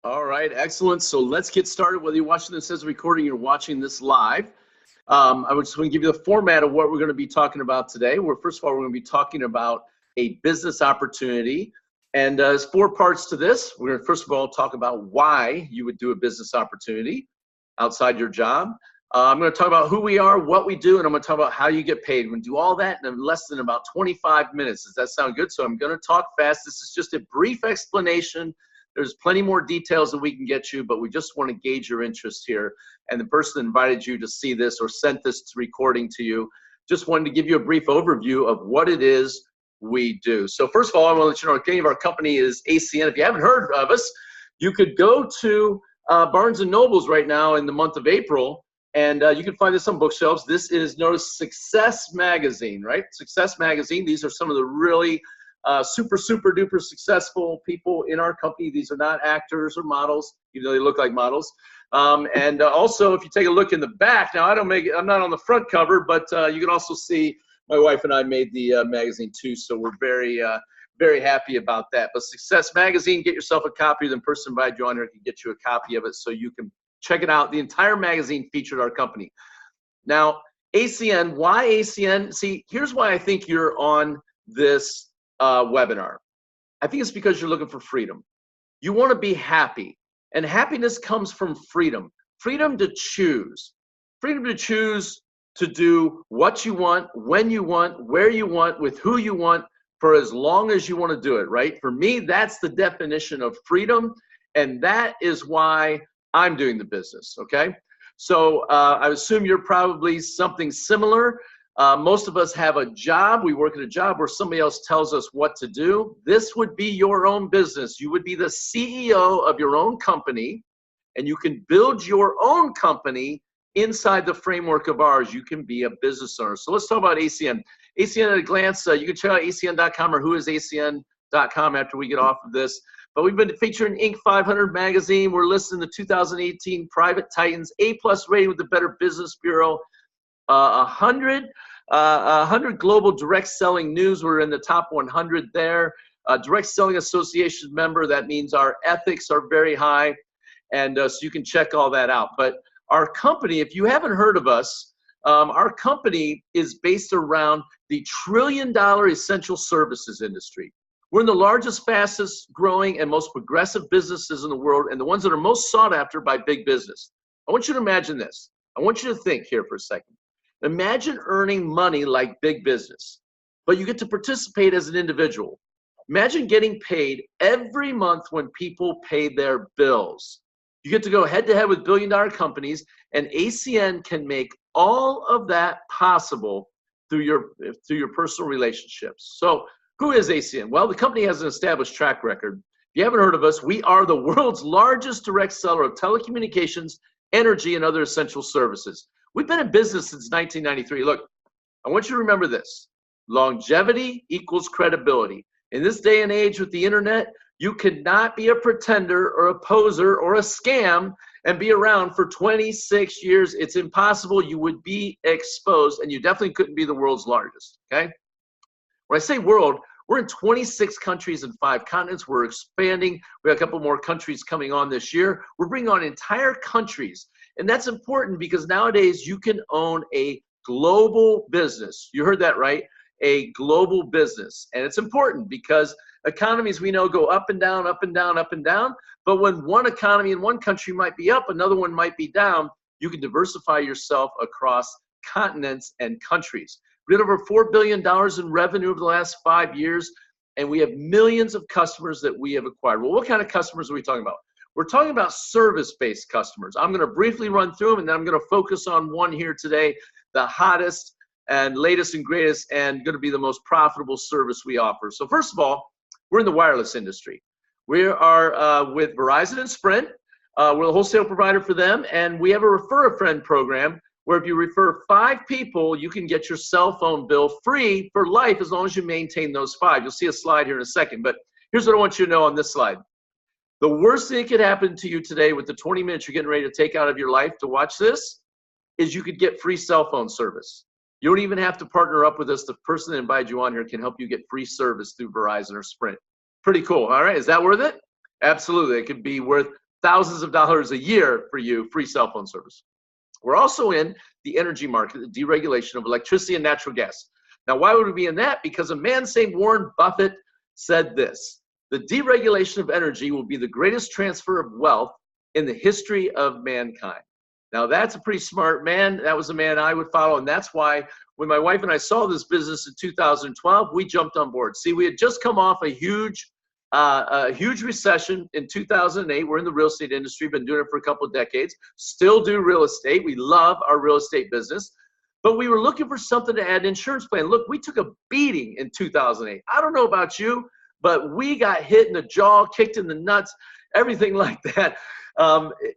All right, excellent. So let's get started. Whether you're watching this as a recording, you're watching this live. I just want to give you the format of what we're going to be talking about today. First of all, we're going to be talking about a business opportunity. And there's four parts to this. We're going to first of all talk about why you would do a business opportunity outside your job. I'm going to talk about who we are, what we do, and I'm going to talk about how you get paid. We're going to do all that in less than about 25 minutes. Does that sound good? So I'm going to talk fast. This is just a brief explanation. There's plenty more details that we can get you, but we just want to gauge your interest here. And the person that invited you to see this or sent this recording to you just wanted to give you a brief overview of what it is we do. So first of all, I want to let you know the name of our company is ACN. If you haven't heard of us, you could go to Barnes & Noble's right now in the month of April, and you can find this on bookshelves. This is known as Success Magazine, right? Success Magazine. These are some of the really super duper successful people in our company. These are not actors or models, even though they look like models. And also, if you take a look in the back, now I'm not on the front cover, but you can also see my wife and I made the magazine too, so we're very happy about that. But Success Magazine, get yourself a copy. The person invited you on here can get you a copy of it so you can check it out. The entire magazine featured our company. Now, ACN, why ACN? See, here's why I think you're on this webinar. I think it's because you're looking for freedom. You want to be happy, and happiness comes from freedom. Freedom to choose. Freedom to choose to do what you want, when you want, where you want, with who you want, for as long as you want to do it, right? For me, that's the definition of freedom, and that is why I'm doing the business, okay? So I assume you're probably something similar. Most of us have a job. We work at a job where somebody else tells us what to do. This would be your own business. You would be the CEO of your own company, and you can build your own company inside the framework of ours. You can be a business owner. So let's talk about ACN. ACN at a glance, you can check out acn.com or whoisacn.com after we get off of this. But we've been featured in Inc. 500 magazine. We're listed in the 2018 Private Titans A+ rating with the Better Business Bureau. 100 global direct selling news. We're in the top 100 there. Direct Selling Association member. That means our ethics are very high, and so you can check all that out. But our company, if you haven't heard of us, our company is based around the $1 trillion essential services industry. We're in the largest, fastest growing, and most progressive businesses in the world, and the ones that are most sought after by big business. I want you to imagine this. I want you to think here for a second. Imagine earning money like big business, but you get to participate as an individual. Imagine getting paid every month when people pay their bills. You get to go head-to-head with billion-dollar companies, and ACN can make all of that possible through your personal relationships. So who is ACN? Well, the company has an established track record. If you haven't heard of us, we are the world's largest direct seller of telecommunications, energy, and other essential services. We've been in business since 1993. Look, I want you to remember this. Longevity equals credibility. In this day and age with the internet, you cannot be a pretender or a poser or a scam and be around for 26 years. It's impossible. You would be exposed, and you definitely couldn't be the world's largest, okay? When I say world, we're in 26 countries and 5 continents. We're expanding. We have a couple more countries coming on this year. We're bringing on entire countries. And that's important because nowadays you can own a global business. You heard that right, a global business. And it's important because economies we know go up and down, up and down, up and down. But when one economy in one country might be up, another one might be down, you can diversify yourself across continents and countries. We had over $4 billion in revenue over the last 5 years, and we have millions of customers that we have acquired. Well, what kind of customers are we talking about? We're talking about service-based customers. I'm going to briefly run through them, and then I'm going to focus on one here today, the hottest and latest and greatest, and going to be the most profitable service we offer. So first of all, we're in the wireless industry. We are with Verizon and Sprint. We're the wholesale provider for them, and we have a Refer a Friend program where if you refer 5 people, you can get your cell phone bill free for life as long as you maintain those 5. You'll see a slide here in a second, but here's what I want you to know on this slide. The worst thing that could happen to you today with the 20 minutes you're getting ready to take out of your life to watch this is you could get free cell phone service. You don't even have to partner up with us. The person that invited you on here can help you get free service through Verizon or Sprint. Pretty cool. All right. Is that worth it? Absolutely. It could be worth thousands of dollars a year for you, free cell phone service. We're also in the energy market, the deregulation of electricity and natural gas. Now, why would we be in that? Because a man named Warren Buffett said this: the deregulation of energy will be the greatest transfer of wealth in the history of mankind. Now, that's a pretty smart man. That was a man I would follow, and that's why when my wife and I saw this business in 2012, we jumped on board. See, we had just come off a huge recession in 2008. We're in the real estate industry, been doing it for a couple of decades, still do real estate. We love our real estate business, but we were looking for something to add an insurance plan. Look, we took a beating in 2008. I don't know about you, but we got hit in the jaw, kicked in the nuts, everything like that.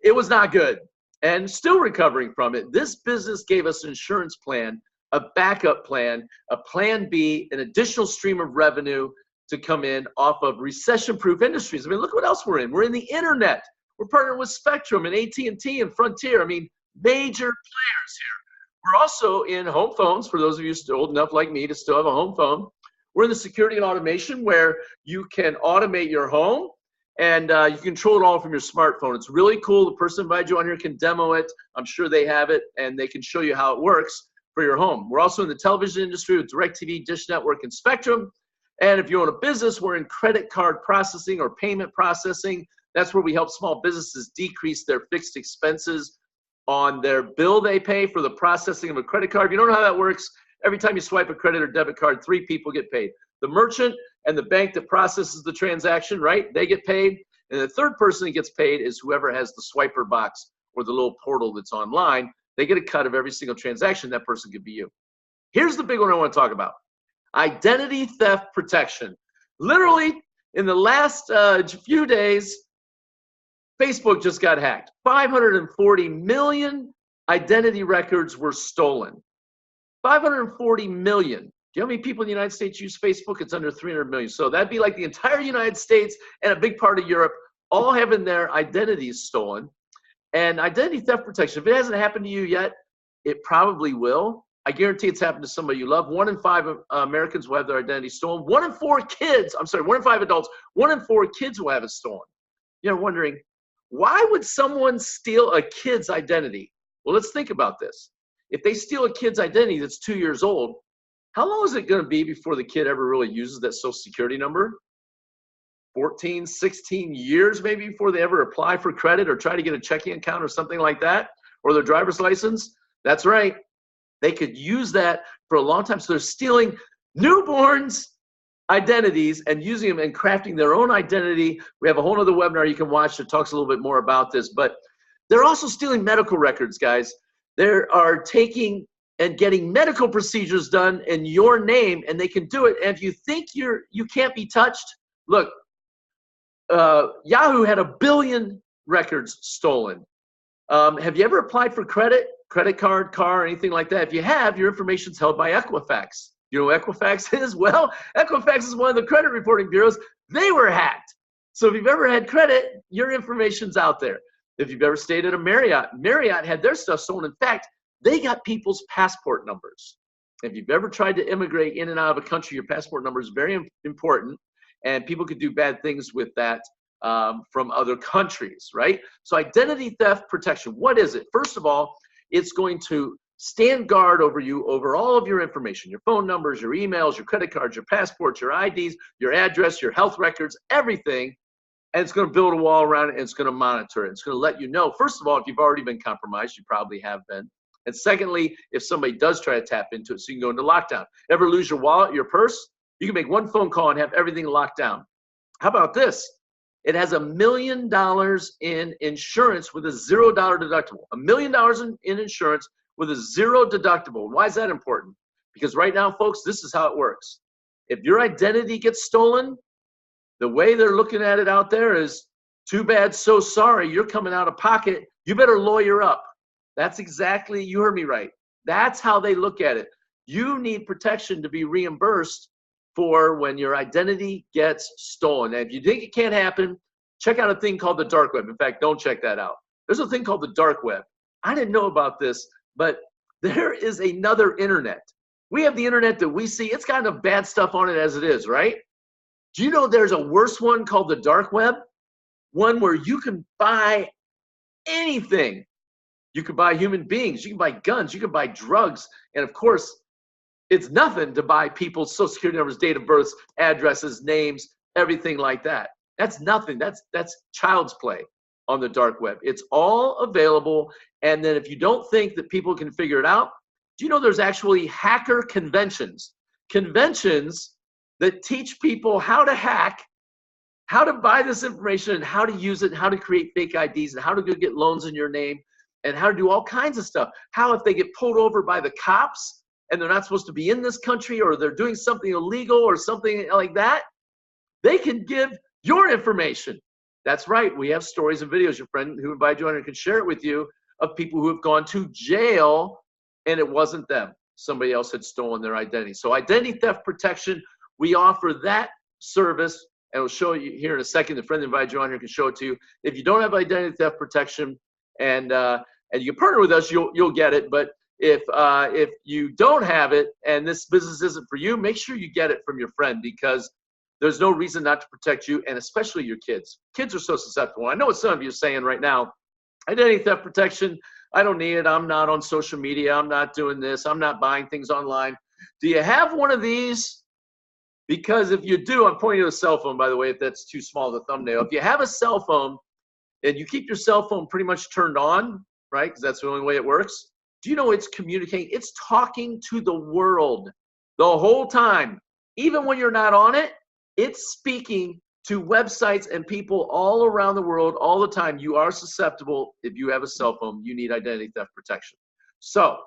It was not good, and still recovering from it. This business gave us an insurance plan, a backup plan, a plan B, an additional stream of revenue to come in off of recession-proof industries. I mean, look what else we're in. We're in the internet. We're partnering with Spectrum and AT&T and Frontier. I mean, major players here. We're also in home phones, for those of you still old enough like me to still have a home phone. We're in the security and automation where you can automate your home and you control it all from your smartphone. It's really cool. The person invited you on here can demo it. I'm sure they have it, and they can show you how it works for your home. We're also in the television industry with DirecTV, Dish Network, and Spectrum. And if you own a business, we're in credit card processing or payment processing. That's where we help small businesses decrease their fixed expenses on their bill they pay for the processing of a credit card. If you don't know how that works, every time you swipe a credit or debit card, 3 people get paid. The merchant and the bank that processes the transaction, right? They get paid. And the third person that gets paid is whoever has the swiper box or the little portal that's online. They get a cut of every single transaction. That person could be you. Here's the big one I want to talk about. Identity theft protection. Literally, in the last few days, Facebook just got hacked. 540 million identity records were stolen. 540 million. Do you know how many people in the United States use Facebook? It's under 300 million. So that'd be like the entire United States and a big part of Europe all having their identities stolen. And identity theft protection, if it hasn't happened to you yet, it probably will. I guarantee it's happened to somebody you love. 1 in 5 Americans will have their identity stolen. 1 in 4 kids, 1 in 5 adults, 1 in 4 kids will have it stolen. You're wondering, why would someone steal a kid's identity? Well, let's think about this. If they steal a kid's identity that's 2 years old, how long is it going to be before the kid ever really uses that social security number? 14, 16 years maybe before they ever apply for credit or try to get a checking account or something like that, or their driver's license? That's right. They could use that for a long time. So they're stealing newborns' identities and using them and crafting their own identity. We have a whole other webinar you can watch that talks a little bit more about this. But they're also stealing medical records, guys. They are taking and getting medical procedures done in your name, and they can do it. And if you think you can't be touched, look, Yahoo had 1 billion records stolen. Have you ever applied for credit card, car, or anything like that? If you have, your information's held by Equifax. You know what Equifax is? Well, Equifax is one of the credit reporting bureaus. They were hacked. So if you've ever had credit, your information's out there. If you've ever stayed at a Marriott, Marriott had their stuff stolen. In fact, they got people's passport numbers. If you've ever tried to immigrate in and out of a country, your passport number is very important, and people could do bad things with that from other countries, right? So identity theft protection, what is it? First of all, it's going to stand guard over you, over all of your information, your phone numbers, your emails, your credit cards, your passports, your IDs, your address, your health records, everything. And it's going to build a wall around it, and it's going to monitor it. It's going to let you know, first of all, if you've already been compromised, you probably have been. And secondly, if somebody does try to tap into it, so you can go into lockdown. Ever lose your wallet, your purse? You can make one phone call and have everything locked down. How about this? It has $1 million in insurance with a $0 deductible. $1 million in insurance with a $0 deductible. Why is that important? Because right now, folks, this is how it works. If your identity gets stolen, the way they're looking at it out there is, too bad, so sorry, you're coming out of pocket. You better lawyer up. That's exactly, you heard me right. That's how they look at it. You need protection to be reimbursed for when your identity gets stolen. And if you think it can't happen, check out a thing called the dark web. In fact, don't check that out. There's a thing called the dark web. I didn't know about this, but there is another internet. We have the internet that we see. It's got enough bad stuff on it as it is, right? Do you know there's a worse one called the dark web? one where you can buy anything. You can buy human beings, you can buy guns, you can buy drugs, and of course, it's nothing to buy people's social security numbers, date of births, addresses, names, everything like that. That's nothing. That's child's play on the dark web. It's all available. And then if you don't think that people can figure it out, do you know there's actually hacker conventions? Conventions that teach people how to hack, how to buy this information, and how to use it, and how to create fake IDs, and how to go get loans in your name, and how to do all kinds of stuff. How if they get pulled over by the cops and they're not supposed to be in this country, or they're doing something illegal or something like that, they can give your information. That's right. We have stories and videos. Your friend who invited you on can share it with you of people who have gone to jail and it wasn't them. Somebody else had stolen their identity. So identity theft protection, we offer that service, and we'll show you here in a second. The friend that invited you on here can show it to you. If you don't have identity theft protection and you partner with us, you'll get it. But if you don't have it and this business isn't for you, make sure you get it from your friend, because there's no reason not to protect you, and especially your kids. Kids are so susceptible. I know what some of you are saying right now. Identity theft protection, I don't need it. I'm not on social media. I'm not doing this. I'm not buying things online. Do you have one of these? Because if you do, I'm pointing to a cell phone, by the way, if that's too small of a thumbnail. If you have a cell phone and you keep your cell phone pretty much turned on, right, because that's the only way it works, do you know it's communicating? It's talking to the world the whole time. Even when you're not on it, it's speaking to websites and people all around the world all the time. You are susceptible. If you have a cell phone, you need identity theft protection. So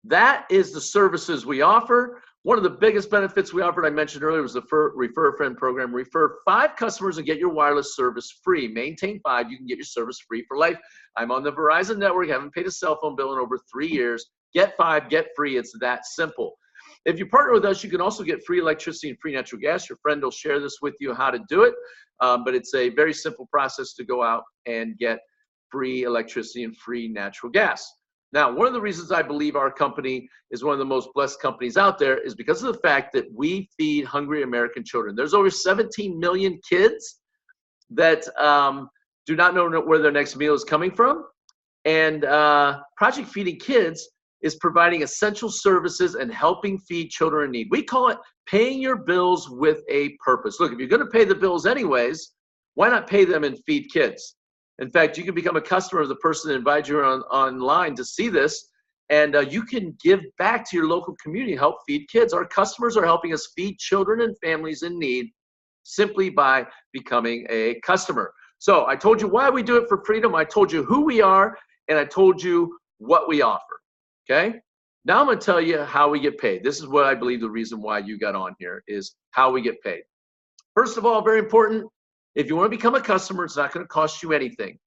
that is the services we offer. One of the biggest benefits we offered, I mentioned earlier, was the Refer a Friend program. Refer 5 customers and get your wireless service free. Maintain 5, you can get your service free for life. I'm on the Verizon network, haven't paid a cell phone bill in over 3 years. Get 5, get free. It's that simple. If you partner with us, you can also get free electricity and free natural gas. Your friend will share this with you, how to do it. But it's a very simple process to go out and get free electricity and free natural gas. Now, one of the reasons I believe our company is one of the most blessed companies out there is because of the fact that we feed hungry American children. There's over 17 million kids that do not know where their next meal is coming from. And Project Feeding Kids is providing essential services and helping feed children in need. We call it paying your bills with a purpose. Look, if you're going to pay the bills anyways, why not pay them and feed kids? In fact, you can become a customer of the person that invited you online to see this, and you can give back to your local community and help feed kids. Our customers are helping us feed children and families in need simply by becoming a customer. So I told you why we do it for freedom. I told you who we are, and I told you what we offer. Okay? Now I'm going to tell you how we get paid. This is what I believe the reason why you got on here is how we get paid. First of all, very important, if you want to become a customer, it's not going to cost you anything.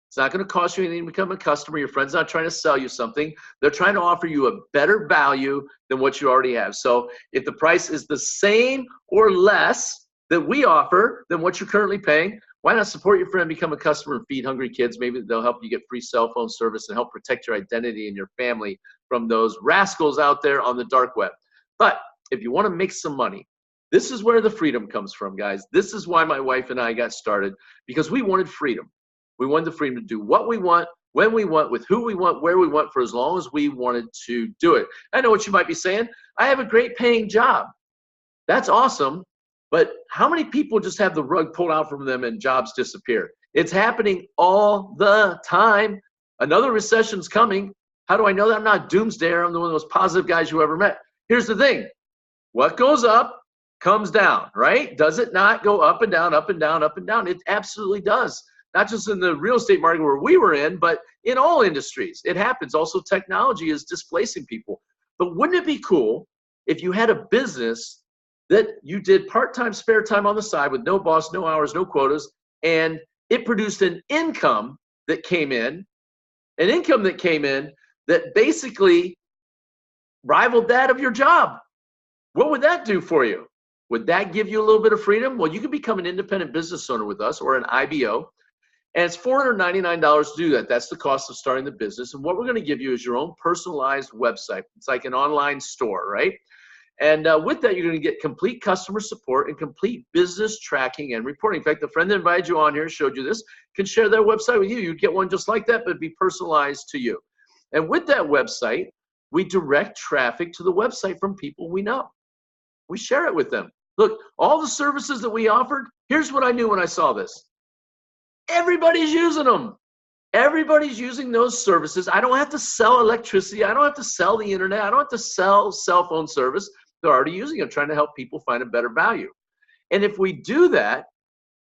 It's not going to cost you anything to become a customer. Your friend's not trying to sell you something. They're trying to offer you a better value than what you already have. So if the price is the same or less that we offer than what you're currently paying, why not support your friend, become a customer, and feed hungry kids? Maybe they'll help you get free cell phone service and help protect your identity and your family from those rascals out there on the dark web. But if you want to make some money, this is where the freedom comes from, guys. This is why my wife and I got started, because we wanted freedom. We wanted the freedom to do what we want, when we want, with who we want, where we want, for as long as we wanted to do it. I know what you might be saying. I have a great paying job. That's awesome. But how many people just have the rug pulled out from them and jobs disappear? It's happening all the time. Another recession's coming. How do I know that? I'm not doomsdayer. I'm one of the most positive guys you ever met. Here's the thing. What goes up comes down, right? Does it not go up and down, up and down, up and down? It absolutely does. Not just in the real estate market where we were in, but in all industries. It happens. Also, technology is displacing people. But wouldn't it be cool if you had a business that you did part-time, spare time on the side with no boss, no hours, no quotas, and it produced an income that came in that basically rivaled that of your job? What would that do for you? Would that give you a little bit of freedom? Well, you can become an independent business owner with us, or an IBO, and it's $499 to do that. That's the cost of starting the business. And what we're going to give you is your own personalized website. It's like an online store, right? And with that, you're going to get complete customer support and complete business tracking and reporting. In fact, the friend that invited you on here, showed you this, can share their website with you. You'd get one just like that, but it'd be personalized to you. And with that website, we direct traffic to the website from people we know. We share it with them. Look, all the services that we offered, here's what I knew when I saw this. Everybody's using them. Everybody's using those services. I don't have to sell electricity. I don't have to sell the internet. I don't have to sell cell phone service. They're already using it, trying to help people find a better value. And if we do that,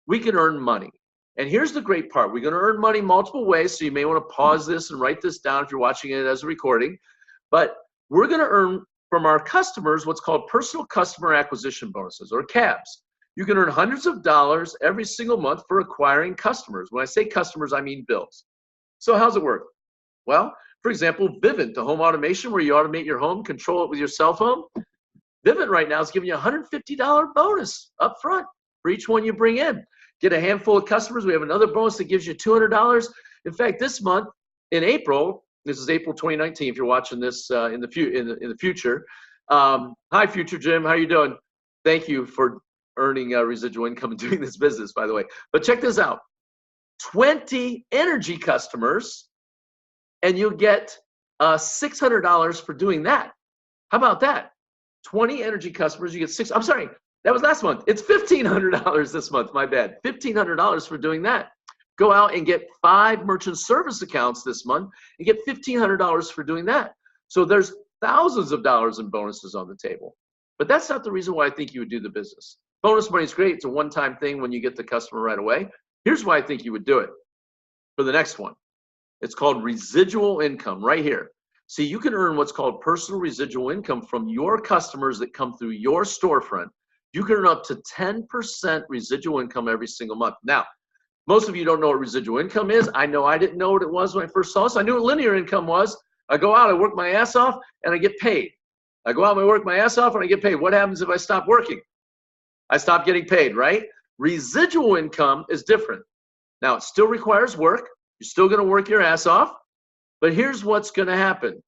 we can earn money. And here's the great part. We're going to earn money multiple ways, so you may want to pause this and write this down if you're watching it as a recording. But we're going to earn from our customers what's called personal customer acquisition bonuses, or CABs. You can earn hundreds of dollars every single month for acquiring customers. When I say customers, I mean bills. So how's it work? Well, for example, Vivint, the home automation where you automate your home, control it with your cell phone. Vivint right now is giving you a $150 bonus up front for each one you bring in. Get a handful of customers. We have another bonus that gives you $200. In fact, this month in April, this is April 2019 if you're watching this in the future. Hi, Future Jim. How you doing? Thank you for earning residual income and doing this business, by the way. But check this out. 20 energy customers, and you'll get $600 for doing that. How about that? 20 energy customers, you get six. I'm sorry, that was last month. It's $1,500 this month. My bad. $1,500 for doing that. Go out and get 5 merchant service accounts this month and get $1,500 for doing that. So there's thousands of dollars in bonuses on the table. But that's not the reason why I think you would do the business. Bonus money is great. It's a one-time thing when you get the customer right away. Here's why I think you would do it for the next one. It's called residual income right here. See, you can earn what's called personal residual income from your customers that come through your storefront. You can earn up to 10% residual income every single month. Now, most of you don't know what residual income is. I know I didn't know what it was when I first saw this. I knew what linear income was. I go out, I work my ass off, and I get paid. I go out and I work my ass off, and I get paid. What happens if I stop working? I stop getting paid, right? Residual income is different. Now, it still requires work. You're still going to work your ass off. But here's what's going to happen.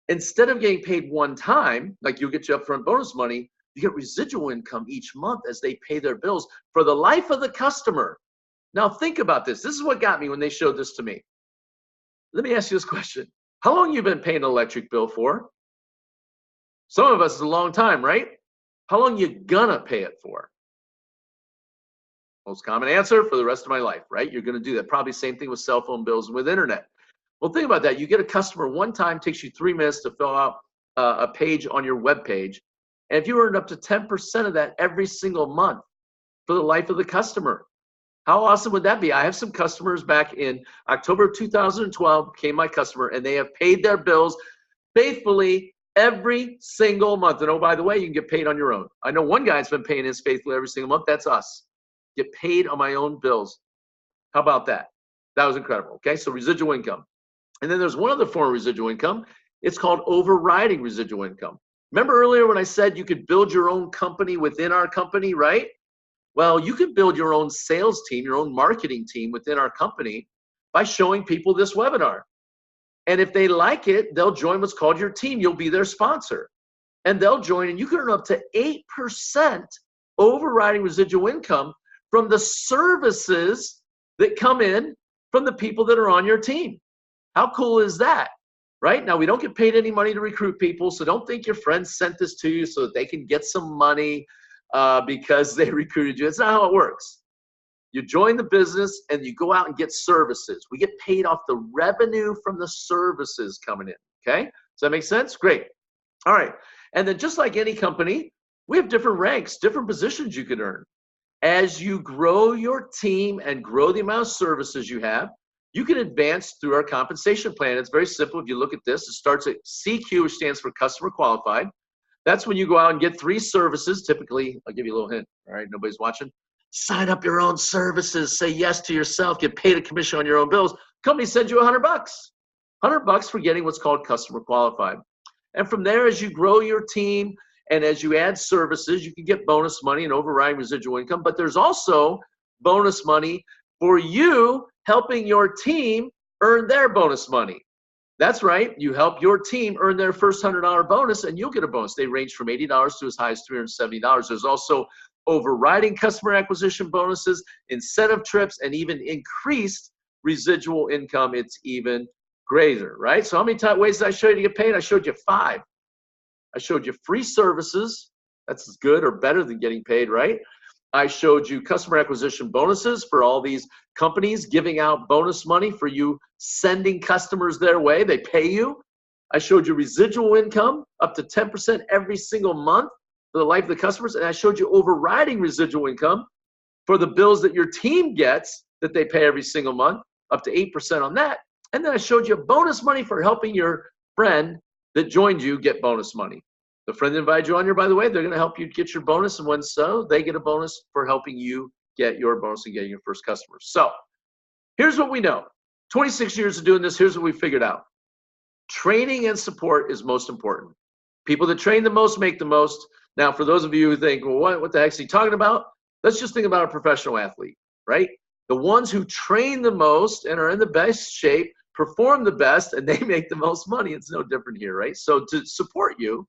Instead of getting paid one time, like you'll get your upfront bonus money, you get residual income each month as they pay their bills for the life of the customer. Now, think about this. This is what got me when they showed this to me. Let me ask you this question. How long have you been paying an electric bill for? Some of us is a long time, right? How long you gonna pay it for? Most common answer, for the rest of my life, right? You're gonna do that. Probably same thing with cell phone bills and with internet. Well, think about that. You get a customer one time, takes you 3 minutes to fill out a page on your web page. And if you earned up to 10% of that every single month for the life of the customer, how awesome would that be? I have some customers back in October of 2012 became my customer, and they have paid their bills faithfully every single month. And oh, by the way, you can get paid on your own. I know one guy's been paying his faithfully every single month. That's us. Get paid on my own bills. How about that? That was incredible. Okay, so residual income. And then there's one other form of residual income. It's called overriding residual income. Remember earlier when I said you could build your own company within our company, right? Well, you could build your own sales team, your own marketing team within our company by showing people this webinar. And if they like it, they'll join what's called your team. You'll be their sponsor. And they'll join, and you can earn up to 8% overriding residual income from the services that come in from the people that are on your team. How cool is that? Right? Now, we don't get paid any money to recruit people, so don't think your friends sent this to you so that they can get some money because they recruited you. It's not how it works. You join the business and you go out and get services. We get paid off the revenue from the services coming in. Okay? Does that make sense? Great. All right. And then just like any company, we have different ranks, different positions you can earn. As you grow your team and grow the amount of services you have, you can advance through our compensation plan. It's very simple. If you look at this, it starts at CQ, which stands for customer qualified. That's when you go out and get 3 services. Typically, I'll give you a little hint. All right, nobody's watching. Sign up your own services. Say yes to yourself. Get paid a commission on your own bills. Company sends you $100. $100 for getting what's called customer qualified. And from there, as you grow your team and as you add services, you can get bonus money and overriding residual income. But there's also bonus money for you helping your team earn their bonus money. That's right. You help your team earn their first $100 bonus, and you'll get a bonus. They range from $80 to as high as $370. There's also overriding customer acquisition bonuses, incentive trips, and even increased residual income. It's even greater, right? So how many ways did I show you to get paid? I showed you 5. I showed you free services. That's as good or better than getting paid, right? I showed you customer acquisition bonuses for all these companies giving out bonus money for you sending customers their way. They pay you. I showed you residual income up to 10% every single month for the life of the customers. And I showed you overriding residual income for the bills that your team gets that they pay every single month, up to 8% on that. And then I showed you bonus money for helping your friend that joined you get bonus money. The friend that invited you on here, by the way, they're going to help you get your bonus. And when so, they get a bonus for helping you get your bonus and getting your first customers. So here's what we know. 26 years of doing this, here's what we figured out. Training and support is most important. People that train the most make the most. Now, for those of you who think, well, what the heck is he talking about? Let's just think about a professional athlete, right? The ones who train the most and are in the best shape perform the best, and they make the most money. It's no different here, right? So to support you,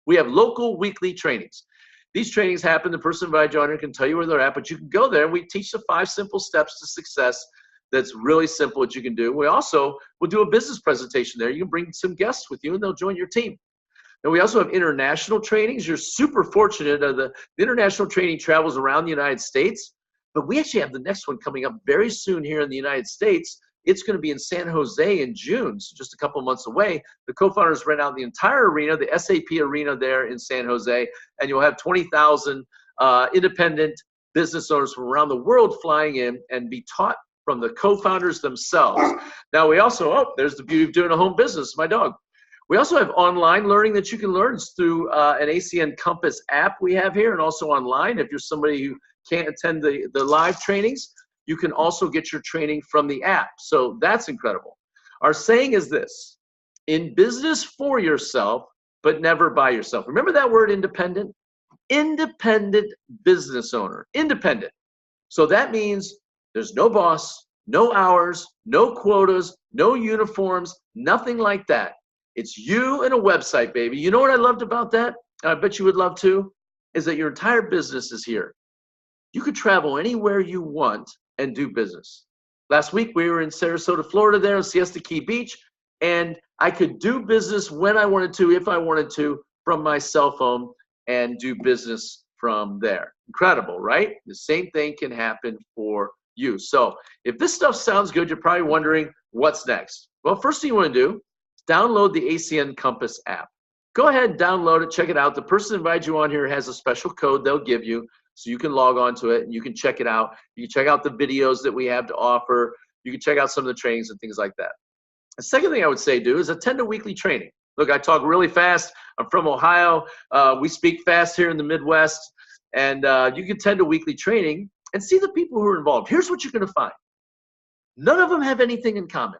we have local weekly trainings. These trainings happen. The person invited you on here can tell you where they're at, but you can go there and we teach the 5 simple steps to success. That's really simple what you can do. We also will do a business presentation there. You can bring some guests with you and they'll join your team. And we also have international trainings. You're super fortunate. The international training travels around the United States, but we actually have the next one coming up very soon here in the United States. It's going to be in San Jose in June, so just a couple months away. The co-founders rent out the entire arena, the SAP arena there in San Jose, and you'll have 20,000 independent business owners from around the world flying in and be taught from the co-founders themselves. Now we also, there's the beauty of doing a home business, my dog. We also have online learning that you can learn through an ACN Compass app we have here, and also online. If you're somebody who can't attend the live trainings, you can also get your training from the app. So that's incredible. Our saying is this: in business for yourself, but never by yourself. Remember that word independent? Independent business owner, independent. So that means there's no boss, no hours, no quotas, no uniforms, nothing like that. It's you and a website, baby. You know what I loved about that? And I bet you would love to, is that your entire business is here. You could travel anywhere you want and do business. Last week, we were in Sarasota, Florida there on Siesta Key Beach, and I could do business when I wanted to, if I wanted to, from my cell phone and do business from there. Incredible, right? The same thing can happen for you. So if this stuff sounds good, you're probably wondering what's next. Well, first thing you want to do is download the ACN Compass app. Go ahead and download it, check it out. The person that invited you on here has a special code they'll give you, so you can log on to it and you can check it out. You can check out the videos that we have to offer. You can check out some of the trainings and things like that. The second thing I would say do is attend a weekly training. Look, I talk really fast. I'm from Ohio. We speak fast here in the Midwest. And you can attend a weekly training and see the people who are involved. Here's what you're going to find. None of them have anything in common.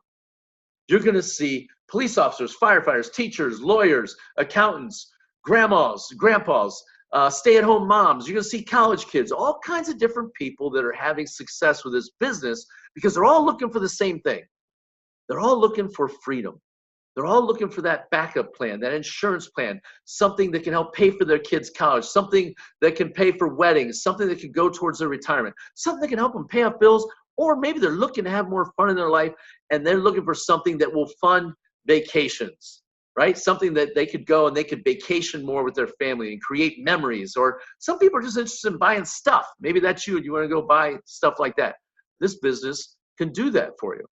You're going to see police officers, firefighters, teachers, lawyers, accountants, grandmas, grandpas, stay-at-home moms. You're going to see college kids, all kinds of different people that are having success with this business because they're all looking for the same thing. They're all looking for freedom. They're all looking for that backup plan, that insurance plan, something that can help pay for their kids' college, something that can pay for weddings, something that can go towards their retirement, something that can help them pay off bills, or maybe they're looking to have more fun in their life and they're looking for something that will fund vacations, right? Something that they could go and they could vacation more with their family and create memories. Or some people are just interested in buying stuff. Maybe that's you and you want to go buy stuff like that. This business can do that for you.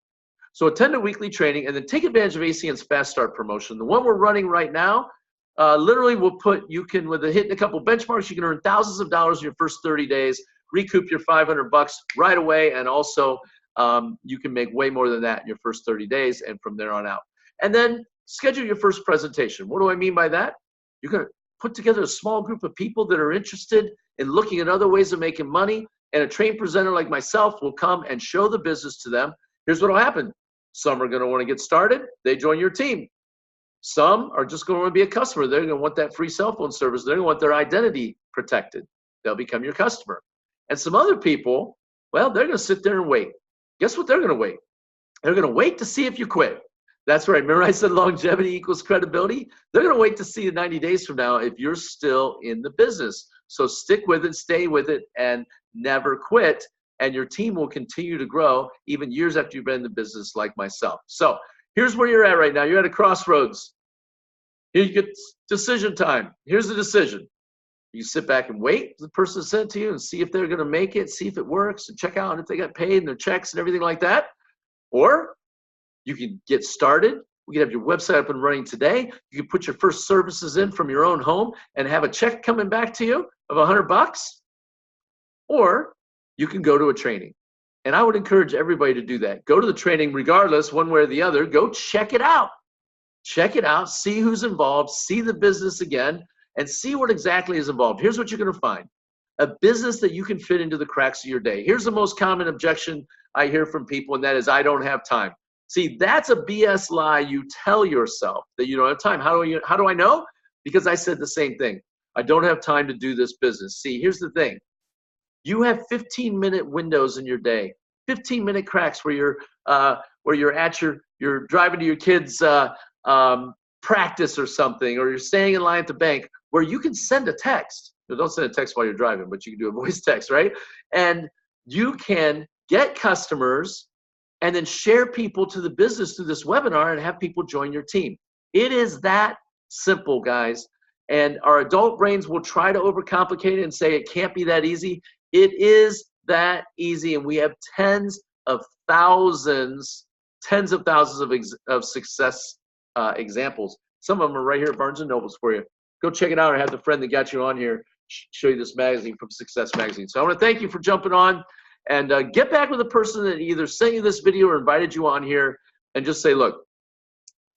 So attend a weekly training and then take advantage of ACN's Fast Start promotion. The one we're running right now, literally will put, you can, with hitting a couple benchmarks, you can earn thousands of dollars in your first 30 days, recoup your $500 right away, and also you can make way more than that in your first 30 days and from there on out. And then schedule your first presentation. What do I mean by that? You're going to put together a small group of people that are interested in looking at other ways of making money, and a trained presenter like myself will come and show the business to them. Here's what will happen. Some are going to want to get started. They join your team. Some are just going to want to be a customer. They're going to want that free cell phone service. They're going to want their identity protected. They'll become your customer. And some other people, well, they're going to sit there and wait. Guess what they're going to wait? They're going to wait to see if you quit. That's right. Remember I said longevity equals credibility? They're going to wait to see you 90 days from now if you're still in the business. So stick with it, stay with it, and never quit. And your team will continue to grow even years after you've been in the business like myself. So here's where you're at right now. You're at a crossroads. Here you get decision time. Here's the decision. You sit back and wait for the person to send it to you and see if they're going to make it, see if it works, and check out if they got paid and their checks and everything like that. Or you can get started. We can have your website up and running today. You can put your first services in from your own home and have a check coming back to you of $100. Or you can go to a training. And I would encourage everybody to do that. Go to the training regardless, one way or the other. Go check it out. Check it out. See who's involved. See the business again. And see what exactly is involved. Here's what you're going to find. A business that you can fit into the cracks of your day. Here's the most common objection I hear from people, and that is, I don't have time. See, that's a BS lie you tell yourself, that you don't have time. How do I know? Because I said the same thing. I don't have time to do this business. See, here's the thing. You have 15-minute windows in your day, 15-minute cracks where you're driving to your kids' practice or something, or you're staying in line at the bank, where you can send a text. Now, don't send a text while you're driving, but you can do a voice text, right? And you can get customers and then share people to the business through this webinar and have people join your team. It is that simple, guys. And our adult brains will try to overcomplicate it and say it can't be that easy. It is that easy, and we have tens of thousands of success examples. Some of them are right here at Barnes & Noble's for you. Go check it out, or have the friend that got you on here show you this magazine from Success Magazine. So I want to thank you for jumping on, and get back with the person that either sent you this video or invited you on here, and just say, look,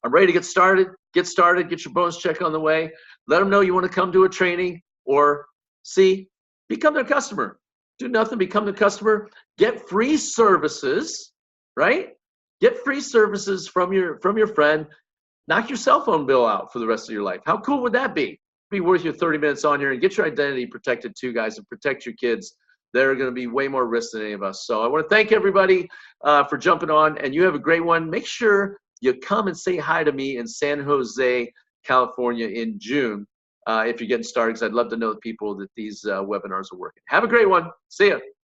I'm ready to get started. Get your bonus check on the way. Let them know you want to come to a training, or become their customer. Do nothing, become the customer. Get free services, right? Get free services from your friend. Knock your cell phone bill out for the rest of your life. How cool would that be? Be worth your 30 minutes on here, and get your identity protected too, guys, and protect your kids. They're going to be way more risk than any of us. So I want to thank everybody for jumping on, and you have a great one. Make sure you come and say hi to me in San Jose, California in June if you're getting started, because I'd love to know the people that these webinars are working. Have a great one. See ya.